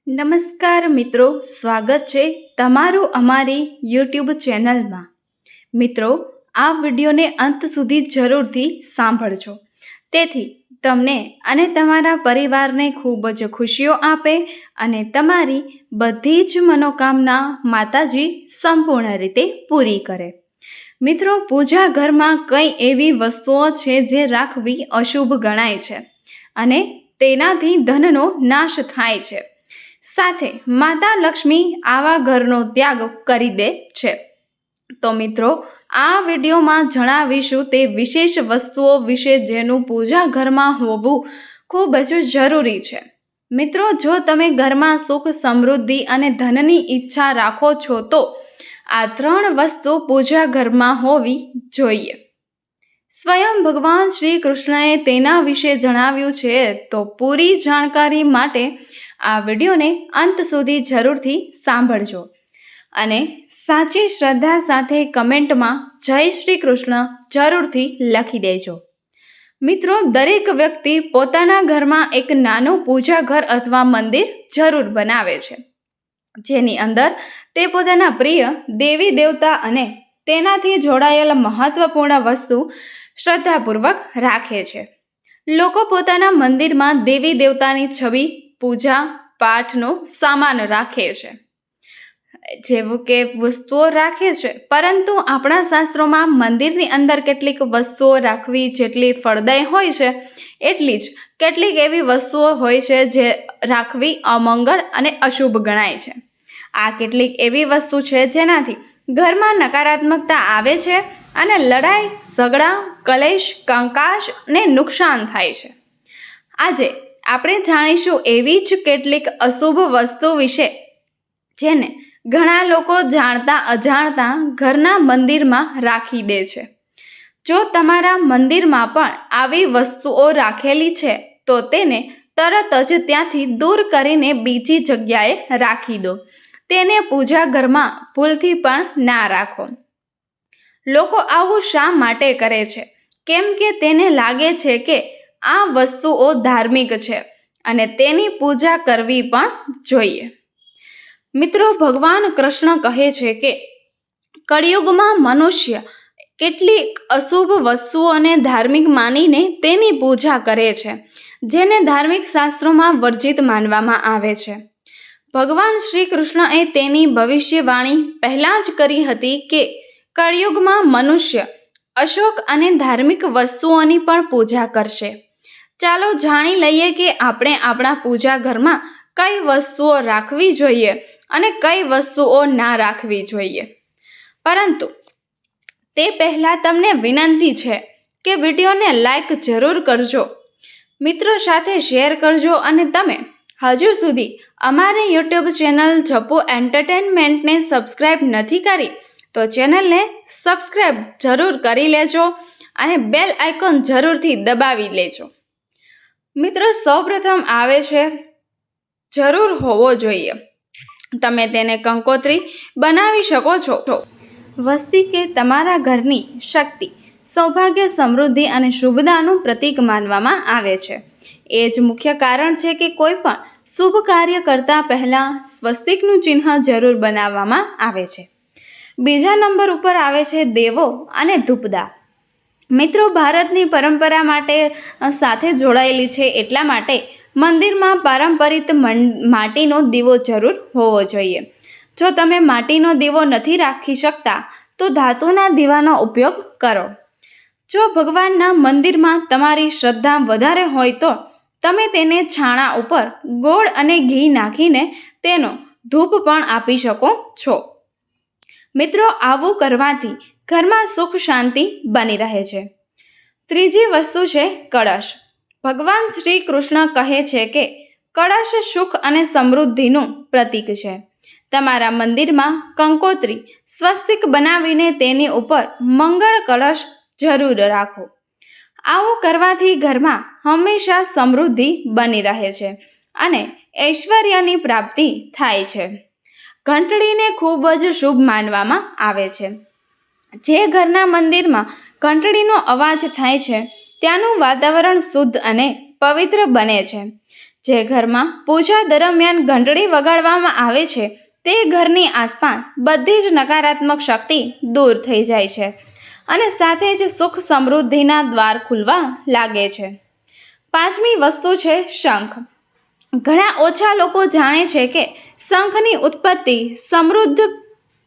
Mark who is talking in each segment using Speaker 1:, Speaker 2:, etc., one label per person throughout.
Speaker 1: નમસ્કાર મિત્રો, સ્વાગત છે તમારું અમારી યુટ્યુબ ચેનલમાં. મિત્રો, આ વિડીયોને અંત સુધી જરૂરથી સાંભળજો, તેથી તમને અને તમારા પરિવારને ખૂબ જ ખુશીઓ આપે અને તમારી બધી જ મનોકામના માતાજી સંપૂર્ણ રીતે પૂરી કરે. મિત્રો, પૂજા ઘરમાં કઈ એવી વસ્તુઓ છે જે રાખવી અશુભ ગણાય છે અને તેનાથી ધનનો નાશ થાય છે. સાથે માતા લક્ષ્મી આવા ઘરનો ત્યાગ કરી દે છે. તો મિત્રો, આ વિડીયોમાં જણાવીશું તે વિશેષ વસ્તુઓ વિશે જેનું પૂજા ઘરમાં હોવું ખૂબ જ જરૂરી છે. મિત્રો, જો તમે ઘરમાં સુખ, સમૃદ્ધિ અને ધનની ઈચ્છા રાખો છો તો આ 3 વસ્તુ પૂજા ઘરમાં હોવી જોઈએ. સ્વયં ભગવાન શ્રી કૃષ્ણએ તેના વિશે જણાવ્યું છે. તો પૂરી જાણકારી માટે આ વિડીયોને અંત સુધી જરૂરથી સાંભળજો અને સાચી શ્રદ્ધા સાથે કમેન્ટમાં જય શ્રી કૃષ્ણ જરૂરથી લખી દેજો. મિત્રો, દરેક વ્યક્તિ પોતાના ઘરમાં એક નાનું પૂજા ઘર અથવા મંદિર જરૂર બનાવે છે, જેની અંદર તે પોતાના પ્રિય દેવી દેવતા અને તેનાથી જોડાયેલ મહત્વપૂર્ણ વસ્તુ શ્રદ્ધાપૂર્વક રાખે છે. લોકો પોતાના મંદિરમાં દેવી દેવતાની છબી, પૂજા પાઠનો સામાન રાખે છે, જેવું કે વસ્તુઓ રાખે છે. પરંતુ આપણા શાસ્ત્રોમાં મંદિરની અંદર કેટલીક વસ્તુઓ રાખવી જેટલી ફળદાયી હોય છે, એટલી જ કેટલીક એવી વસ્તુઓ હોય છે જે રાખવી અમંગળ અને અશુભ ગણાય છે. આ કેટલીક એવી વસ્તુ છે જેનાથી ઘરમાં નકારાત્મકતા આવે છે અને લડાઈ, ઝઘડા, કલેશ, કંકાશ ને નુકસાન થાય છે. આજે આપણે જાણીશું એવી જ કેટલીક અશુભ વસ્તુ વિશે જેને ઘણા લોકો જાણતા અજાણતા ઘરના મંદિરમાં રાખી દે છે. જો તમારા મંદિરમાં પણ આવી વસ્તુઓ રાખેલી છે તો તેને તરત જ ત્યાંથી દૂર કરીને બીજી જગ્યાએ રાખી દો. તેને પૂજા ઘરમાં ભૂલથી પણ ના રાખો. લોકો આવું શા માટે કરે છે? કેમ કે તેને લાગે છે કે આ વસ્તુઓ ધાર્મિક છે અને તેની પૂજા કરવી પણ જોઈએ. મિત્રો, ભગવાન કૃષ્ણ કહે છે કે કળિયુગમાં મનુષ્ય કેટલીક અશુભ વસ્તુઓને ધાર્મિક માનીને તેની પૂજા કરે છે, જેને ધાર્મિક શાસ્ત્રોમાં વર્જિત માનવામાં આવે છે. ભગવાન શ્રી કૃષ્ણએ તેની ભવિષ્યવાણી પહેલા જ કરી હતી કે કળિયુગમાં મનુષ્ય અશોક અને ધાર્મિક વસ્તુઓની પણ પૂજા કરશે. ચાલો જાણી લઈએ કે આપણે આપણા પૂજા ઘરમાં કઈ વસ્તુઓ રાખવી જોઈએ અને કઈ વસ્તુઓ ના રાખવી જોઈએ. પરંતુ તે પહેલાં તમને વિનંતી છે કે વિડીયોને લાઈક જરૂર કરજો, મિત્રો સાથે શેર કરજો અને તમે હજુ સુધી અમારી યુટ્યુબ ચેનલ જપુ એન્ટરટેનમેન્ટને સબસ્ક્રાઈબ નથી કરી તો ચેનલને સબસ્ક્રાઈબ જરૂર કરી લેજો અને બેલ આઇકોન જરૂરથી દબાવી લેજો. મિત્રો, સૌપ્રથમ આવે છે જરૂર હોવો જોઈએ. તમે તેને કંકોત્રી બનાવી શકો છો. વસ્તી કે તમારા ઘરની શક્તિ, સૌભાગ્ય, સમૃદ્ધિ અને શુભતાનું પ્રતીક માનવામાં આવે છે. એ જ મુખ્ય કારણ છે કે કોઈ પણ શુભ કાર્ય કરતા પહેલા સ્વસ્તિકનું ચિહ્ન જરૂર બનાવવામાં આવે છે. બીજા નંબર ઉપર આવે છે દેવો અને ધૂપદા. મિત્રો, ભારતની પરંપરા માટે સાથે જોડાયેલી છે, એટલા માટે મંદિરમાં પારંપરિક માટીનો દીવો જરૂર હોવો જોઈએ. જો તમે માટીનો દીવો નથી રાખી શકતા તો ધાતુના દીવાનો ઉપયોગ કરો. જો ભગવાનના મંદિરમાં તમારી શ્રદ્ધા વધારે હોય તો તમે તેને છાણા ઉપર ગોળ અને ઘી નાખીને તેનો ધૂપ પણ આપી શકો છો. મિત્રો, આવું કરવાથી ઘરમાં સુખ શાંતિ બની રહે છે. ત્રીજી વસ્તુ છે કળશ. ભગવાન શ્રી કૃષ્ણ કહે છે કે કળશ સુખ અને સમૃદ્ધિનું પ્રતીક છે. તમારા મંદિરમાં કંકોત્રી, સ્વસ્તિક બનાવીને તેની ઉપર મંગળ કળશ જરૂર રાખો. આવું કરવાથી ઘરમાં હંમેશા સમૃદ્ધિ બની રહે છે અને ઐશ્વર્યની પ્રાપ્તિ થાય છે. ઘંટડીને ખૂબ જ શુભ માનવામાં આવે છે. જે ઘરના મંદિરમાં ઘંટડીનો અવાજ થાય છે ત્યાંનું વાતાવરણ શુદ્ધ અને પવિત્ર બને છે. જે ઘરમાં પૂજા દરમિયાન ઘંટડી વગાડવામાં આવે છે તે ઘરની આસપાસ બધી જ નકારાત્મક શક્તિ દૂર થઈ જાય છે અને સાથે જ સુખ સમૃદ્ધિના દ્વાર ખુલવા લાગે છે. પાંચમી વસ્તુ છે શંખ. ઘણા ઓછા લોકો જાણે છે કે શંખની ઉત્પત્તિ સમૃદ્ધ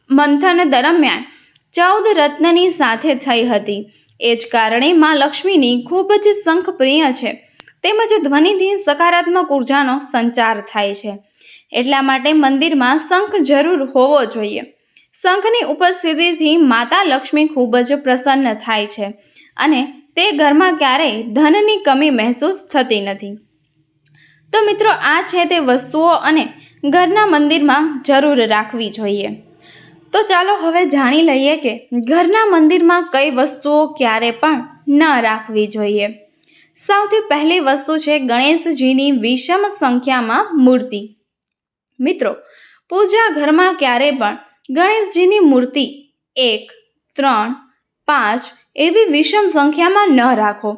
Speaker 1: મંથન દરમિયાન 14 રત્નની સાથે થઈ હતી. એ જ કારણે માં લક્ષ્મીની ખૂબ જ શંખ પ્રિય છે તેમજ ધ્વનિથી સકારાત્મક ઉર્જાનો સંચાર થાય છે. એટલા માટે મંદિરમાં શંખ જરૂર હોવો જોઈએ. શંખની ઉપસ્થિતિથી માતા લક્ષ્મી ખૂબ જ પ્રસન્ન થાય છે અને તે ઘરમાં ક્યારેય ધનની કમી મહેસૂસ થતી નથી. તો મિત્રો, આ છે તે વસ્તુઓ અને ઘરના મંદિરમાં જરૂર રાખવી જોઈએ. તો ચાલો હવે જાણી લઈએ કે ઘરના મંદિરમાં કઈ વસ્તુઓ ક્યારે પણ ન રાખવી જોઈએ. સૌથી પહેલી વસ્તુ છે ગણેશજીની વિષમ સંખ્યામાં મૂર્તિ. મિત્રો, પૂજા ઘરમાં ક્યારે પણ ગણેશજીની મૂર્તિ 1, 3, 5 એવી વિષમ સંખ્યામાં ન રાખો.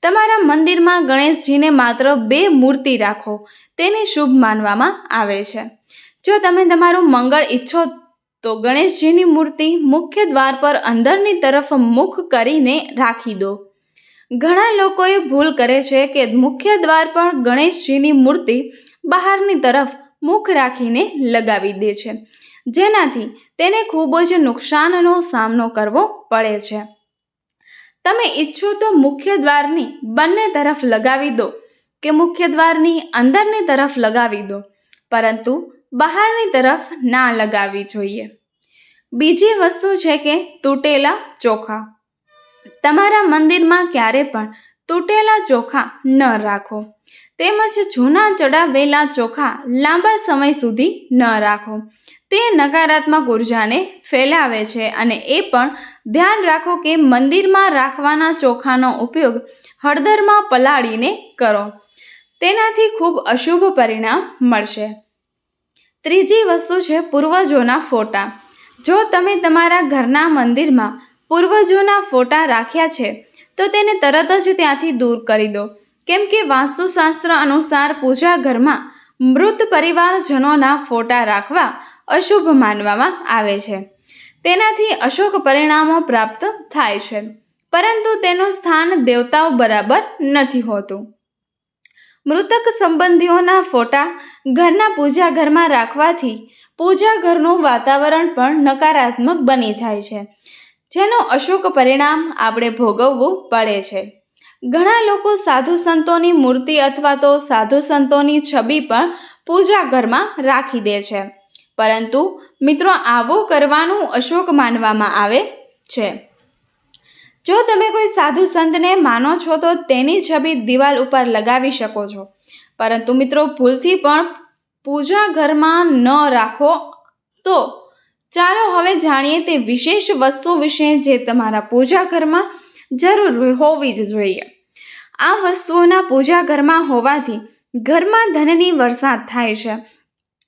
Speaker 1: તમારા મંદિરમાં ગણેશજીને માત્ર 2 મૂર્તિ રાખો. તેને શુભ માનવામાં આવે છે. જો તમે તમારું મંગળ ઈચ્છો તો ગણેશજીની મૂર્તિ મુખ્ય દ્વાર પર અંદરની તરફ મુખ કરીને રાખી દો. ઘણા લોકોએ ભૂલ કરે છે કે મુખ્ય દ્વાર પર ગણેશજીની મૂર્તિ બહારની તરફ મુખ રાખીને લગાવી દે છે, જેનાથી તેને ખૂબ જ નુકસાનનો સામનો કરવો પડે છે. તમે ઈચ્છો તો મુખ્ય દ્વારની બંને તરફ લગાવી દો કે મુખ્ય દ્વારની અંદરની તરફ લગાવી દો, પરંતુ બહારની તરફ ના લગાવવી જોઈએ. બીજી વસ્તુ છે કે તૂટેલા ચોખા. તમારા મંદિરમાં ક્યારે પણ તૂટેલા ચોખા ન રાખો. તેમજ જૂના ચડાવેલા ચોખા લાંબા સમય સુધી ન રાખો. તે નકારાત્મક ઉર્જાને ફેલાવે છે અને એ પણ ધ્યાન રાખો કે મંદિરમાં રાખવાના ચોખાનો ઉપયોગ હળદરમાં પલાળીને કરો. તેનાથી ખૂબ અશુભ પરિણામ મળશે. ત્રીજી વસ્તુ છે પૂર્વજોના ફોટા. જો તમે તમારા ઘરના મંદિરમાં પૂર્વજોના ફોટા રાખ્યા છે તો તેને તરત જ ત્યાંથી દૂર કરી દો, કેમ કે વાસ્તુશાસ્ત્ર અનુસાર પૂજા ઘરમાં મૃત પરિવારજનોના ફોટા રાખવા અશુભ માનવામાં આવે છે. તેનાથી અશુભ પરિણામો પ્રાપ્ત થાય છે, પરંતુ તેનું સ્થાન દેવતાઓ બરાબર નથી હોતું. મૃતક સંબંધીઓના ફોટા ઘરના પૂજા ઘરમાં રાખવાથી પૂજા ઘરનું વાતાવરણ પણ નકારાત્મક બની જાય છે, જેનો અશુભ પરિણામ આપણે ભોગવવું પડે છે. ઘણા લોકો સાધુ સંતોની મૂર્તિ અથવા તો સાધુ સંતોની છબી પણ પૂજા ઘરમાં રાખી દે છે, પરંતુ મિત્રો, આવું કરવાનું અશુભ માનવામાં આવે છે. જો તમે કોઈ સાધુ સંતને માનો છો તો તેની છબી દિવાલ ઉપર લગાવી શકો છો, પરંતુ મિત્રો, ભૂલથી પણ પૂજા ઘરમાં ન રાખો. તો ચાલો હવે જાણીએ તે વિશેષ વસ્તુ વિશે જે તમારા પૂજા ઘરમાં જરૂર હોવી જ જોઈએ. આ વસ્તુઓના પૂજા ઘરમાં હોવાથી ઘરમાં ધનની વરસાદ થાય છે.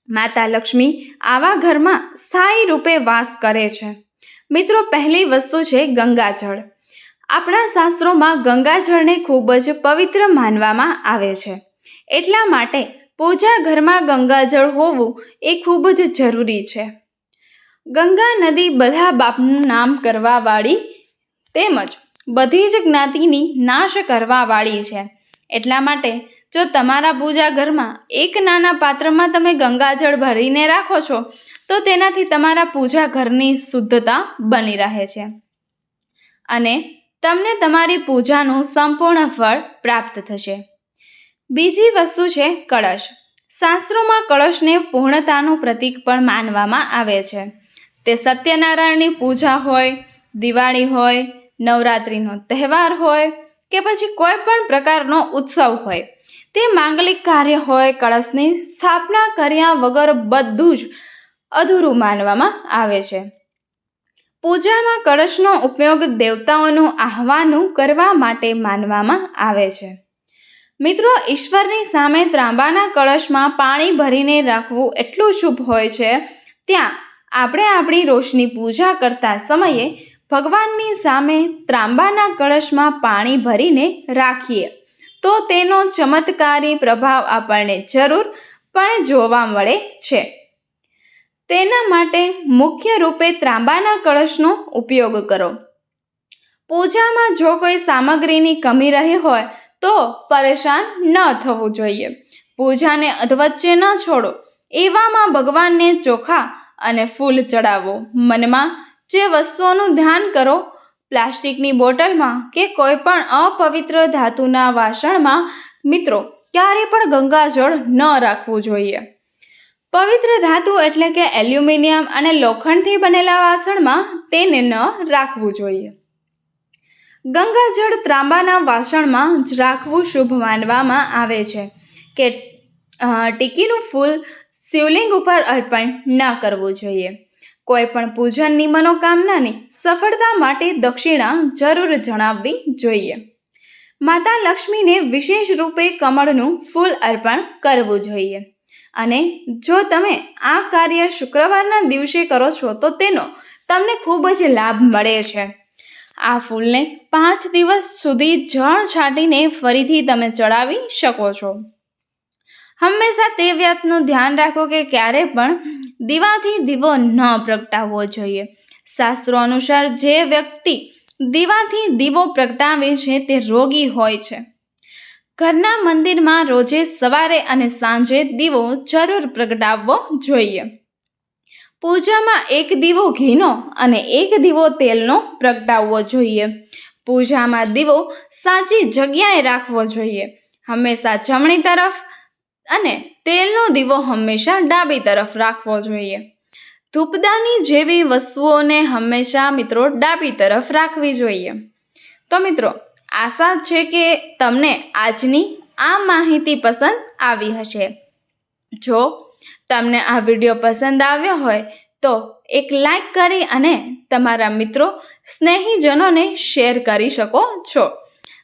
Speaker 1: માતા લક્ષ્મી આવા ઘરમાં સ્થાયી રૂપે વાસ કરે છે. મિત્રો, પહેલી વસ્તુ છે ગંગાજળ. આપણા શાસ્ત્રોમાં ગંગાજળને ખૂબ જ પવિત્ર માનવામાં આવે છે. એટલા માટે પૂજા ઘરમાં ગંગાજળ હોવું એ ખૂબ જ જરૂરી છે. ગંગા નદી બધા બાપનું નામ કરવાવાળી તેમજ બધી જ જ્ઞાતિની નાશ કરવાવાળી છે. એટલા માટે જો તમારા પૂજા ઘરમાં એક નાના પાત્રમાં તમે ગંગાજળ ભરીને રાખો છો તો તેનાથી તમારા પૂજા ઘરની શુદ્ધતા બની રહે છે અને તમને તમારી પૂજાનું સંપૂર્ણ ફળ પ્રાપ્ત થશે. બીજી વસ્તુ છે કળશ. શાસ્ત્રોમાં કળશને પૂર્ણતાનું પ્રતીક પણ માનવામાં આવે છે. તે સત્યનારાયણની પૂજા હોય, દિવાળી હોય, નવરાત્રિનો તહેવાર હોય કે પછી કોઈ પણ પ્રકારનો ઉત્સવ હોય, તે માંગલિક કાર્ય હોય, કળશની સ્થાપના કર્યા વગર બધું જ અધૂરું માનવામાં આવે છે. પૂજામાં કળશનો ઉપયોગ દેવતાઓનું આહ્વાન કરવા માટે માનવામાં આવે છે. મિત્રો, ઈશ્વરની સામે ત્રાંબાના કળશમાં પાણી ભરીને રાખવું એટલું શુભ હોય છે. ત્યાં આપણે આપણી રોશની પૂજા કરતા સમયે ભગવાનની સામે ત્રાંબાના કળશમાં પાણી ભરીને રાખીએ તો તેનો ચમત્કારી પ્રભાવ આપણને જરૂર પણ જોવા મળે છે. તેના માટે મુખ્ય રૂપે ત્રાંબાના કળશનો ઉપયોગ કરો. પૂજામાં જો કોઈ સામગ્રીની કમી રહી હોય તો પરેશાન ન થવું જોઈએ. પૂજાને અધવચ્ચે ન છોડો. એવામાં ભગવાનને ચોખા અને ફૂલ ચડાવો. મનમાં જે વસ્તુઓનું ધ્યાન કરો, પ્લાસ્ટિકની બોટલમાં કે કોઈ પણ અપવિત્ર ધાતુના વાસણમાં મિત્રો ક્યારે પણ ગંગાજળ ન રાખવું જોઈએ. પવિત્ર ધાતુ એટલે કે એલ્યુમિનિયમ અને લોખંડથી બનેલા વાસણમાં તેને ન રાખવું જોઈએ. ગંગાજળ ત્રાંબાના વાસણમાં જ રાખવું શુભ માનવામાં આવે છે કે ટીકીનું ફૂલ શિવલિંગ ઉપર અર્પણ ન કરવું જોઈએ. કોઈ પણ પૂજનની મનોકામનાની સફળતા માટે દક્ષિણા જરૂર જણાવવી જોઈએ. માતા લક્ષ્મીને વિશેષ રૂપે કમળનું ફૂલ અર્પણ કરવું જોઈએ. અને જો તમે આ કાર્ય શુક્રવારના દિવસે કરો છો તો તેનો તમને ખૂબ જ લાભ મળે છે. આ ફૂલને 5 દિવસ સુધી જળ છાંટીને ફરીથી તમે ચડાવી શકો છો. હંમેશા તે વાતનું ધ્યાન રાખો કે ક્યારે પણ દીવાથી દીવો ન પ્રગટાવવો જોઈએ. શાસ્ત્રો અનુસાર જે વ્યક્તિ દીવાથી દીવો પ્રગટાવે છે તે રોગી હોય છે. ઘરના મંદિરમાં રોજે સવારે અને સાંજે દીવો જરૂર પ્રગટાવવો જોઈએ. પૂજામાં 1 દીવો ઘીનો અને 1 દીવો તેલનો પ્રગટાવવો જોઈએ. પૂજામાં દીવો સાચી જગ્યાએ રાખવો જોઈએ. હંમેશા જમણી તરફ અને તેલનો દીવો હંમેશા ડાબી તરફ રાખવો જોઈએ. ધૂપદાની જેવી વસ્તુઓને હંમેશા મિત્રો ડાબી તરફ રાખવી જોઈએ. તો મિત્રો આશા છે કે તમને આજની આ માહિતી પસંદ આવી હશે. જો તમને આ વિડીયો પસંદ આવ્યો હોય તો એક લાઈક કરી અને તમારા મિત્રો સ્નેહીજનોને શેર કરી શકો છો.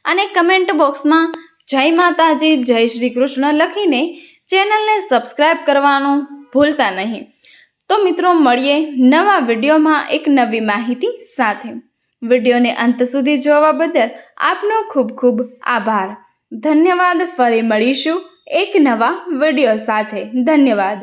Speaker 1: અને કમેન્ટ બોક્સમાં જય માતાજી, જય શ્રી કૃષ્ણ લખીને ચેનલને સબસ્ક્રાઈબ કરવાનું ભૂલતા નહીં. તો મિત્રો મળીએ નવા વિડીયોમાં એક નવી માહિતી સાથે. વિડીયોને અંત સુધી જોવા બદલ આપનો ખૂબ ખૂબ આભાર. ધન્યવાદ. ફરી મળીશું એક નવા વિડીયો સાથે. ધન્યવાદ.